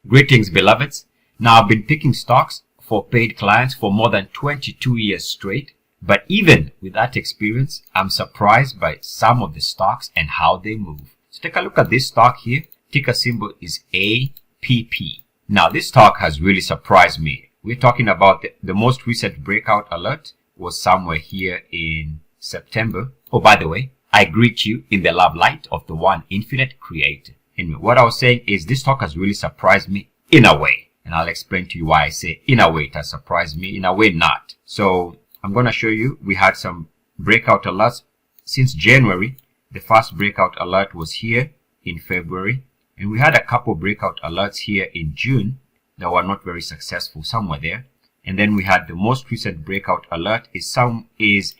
Greetings, beloveds. Now, I've been picking stocks for paid clients for more than 22 years straight, but even with that experience, I'm surprised by some of the stocks and how they move. So take a look at this stock here. Ticker symbol is APP. Now, this stock has really surprised me. We're talking about the most recent breakout alert was somewhere here in September. Oh, by the way, I greet you in the love light of the one infinite creator. Anyway, what I was saying is this stock has really surprised me in a way. And I'll explain to you why I say in a way it has surprised me, in a way not. So I'm going to show you, we had some breakout alerts since January. The first breakout alert was here in February. And we had a couple breakout alerts here in June that were not very successful, somewhere there. And then we had the most recent breakout alert is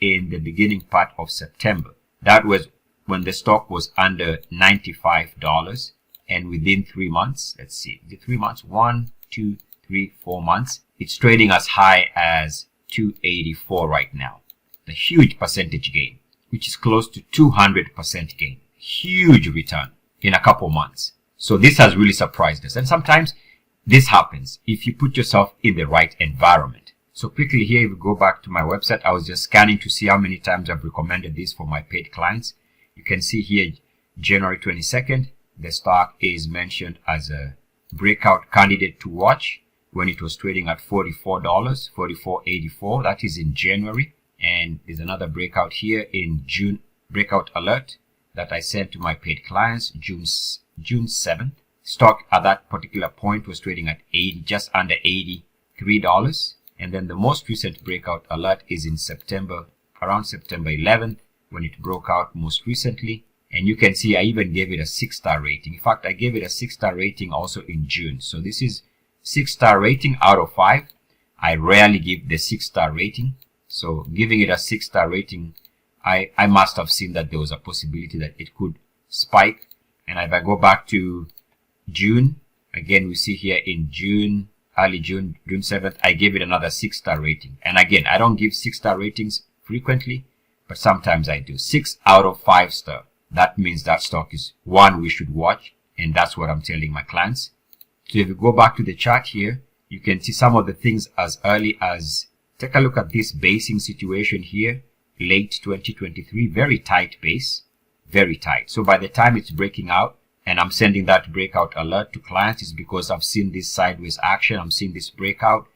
in the beginning part of September. That was when the stock was under $95, and within 3 months, let's see, the 3 months, 1, 2, 3, 4 months, it's trading as high as 284 right now. A huge percentage gain, which is close to 200% gain. Huge return in a couple months. So this has really surprised us. And sometimes this happens if you put yourself in the right environment. So quickly here, if you go back to my website, I was just scanning to see how many times I've recommended this for my paid clients. You can see here, January 22nd, the stock is mentioned as a breakout candidate to watch when it was trading at $44, $44.84. That is in January. And there's another breakout here in June, breakout alert that I sent to my paid clients, June 7th. Stock at that particular point was trading at just under $83. And then the most recent breakout alert is in September, around September 11th, when it broke out most recently. And you can see I even gave it a 6-star rating. In fact, I gave it a 6-star rating also in June. So this is 6-star rating out of 5. I rarely give the 6-star rating. So giving it a 6-star rating, I must have seen that there was a possibility that it could spike. And if I go back to June, again, we see here in June, early June, June 7th, I gave it another 6-star rating. And again, I don't give 6-star ratings frequently, but sometimes I do. 6 out of 5 star. That means that stock is one we should watch. And that's what I'm telling my clients. So if you go back to the chart here, you can see some of the things as early as, take a look at this basing situation here, late 2023, very tight base, very tight. So by the time it's breaking out, and I'm sending that breakout alert to clients, is because I've seen this sideways action. I'm seeing this breakout.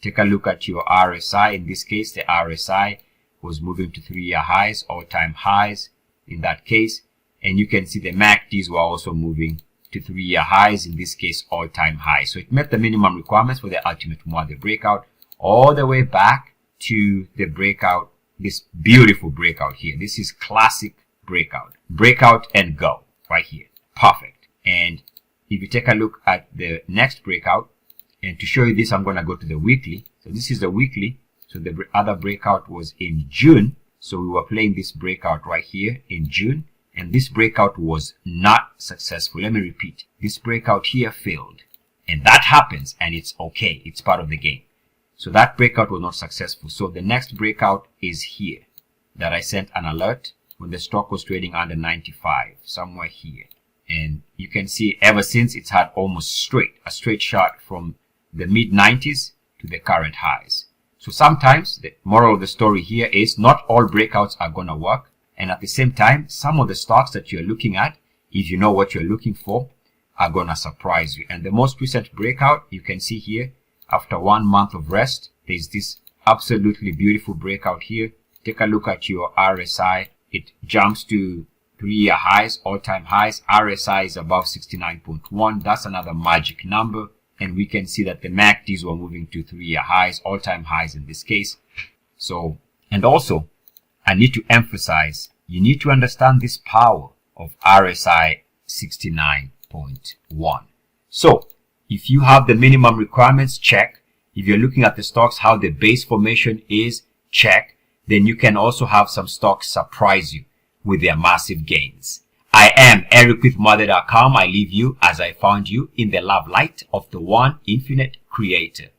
Take a look at your RSI. In this case, the RSI was moving to 3-year highs, all-time highs in that case. And you can see the MACDs were also moving to 3-year highs, in this case, all-time highs. So it met the minimum requirements for the ultimate the breakout, all the way back to the breakout, this beautiful breakout here. This is classic breakout. Breakout and go right here. Perfect. And if you take a look at the next breakout, and to show you this, I'm going to go to the weekly. So this is the weekly. So the other breakout was in June. So we were playing this breakout right here in June. And this breakout was not successful. Let me repeat. This breakout here failed. And that happens, and it's okay. It's part of the game. So that breakout was not successful. So the next breakout is here that I sent an alert when the stock was trading under 95, somewhere here. And you can see ever since it's had almost a straight shot from the mid 90s to the current highs. So sometimes the moral of the story here is not all breakouts are going to work. And at the same time, some of the stocks that you're looking at, if you know what you're looking for, are going to surprise you. And the most recent breakout, you can see here, after 1 month of rest, there's this absolutely beautiful breakout here. Take a look at your RSI. It jumps to 3-year highs, all-time highs. RSI is above 69.1. That's another magic number. And we can see that the MACDs were moving to 3-year highs, all-time highs in this case. So, and also, I need to emphasize, you need to understand this power of RSI 69.1. So, if you have the minimum requirements, check. If you're looking at the stocks, how the base formation is, check. Then you can also have some stocks surprise you with their massive gains. I am Eric with Mother.com. I leave you as I found you in the love light of the one infinite creator.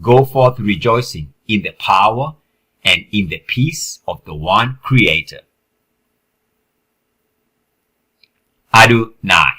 Go forth rejoicing in the power and in the peace of the one creator. Adonai.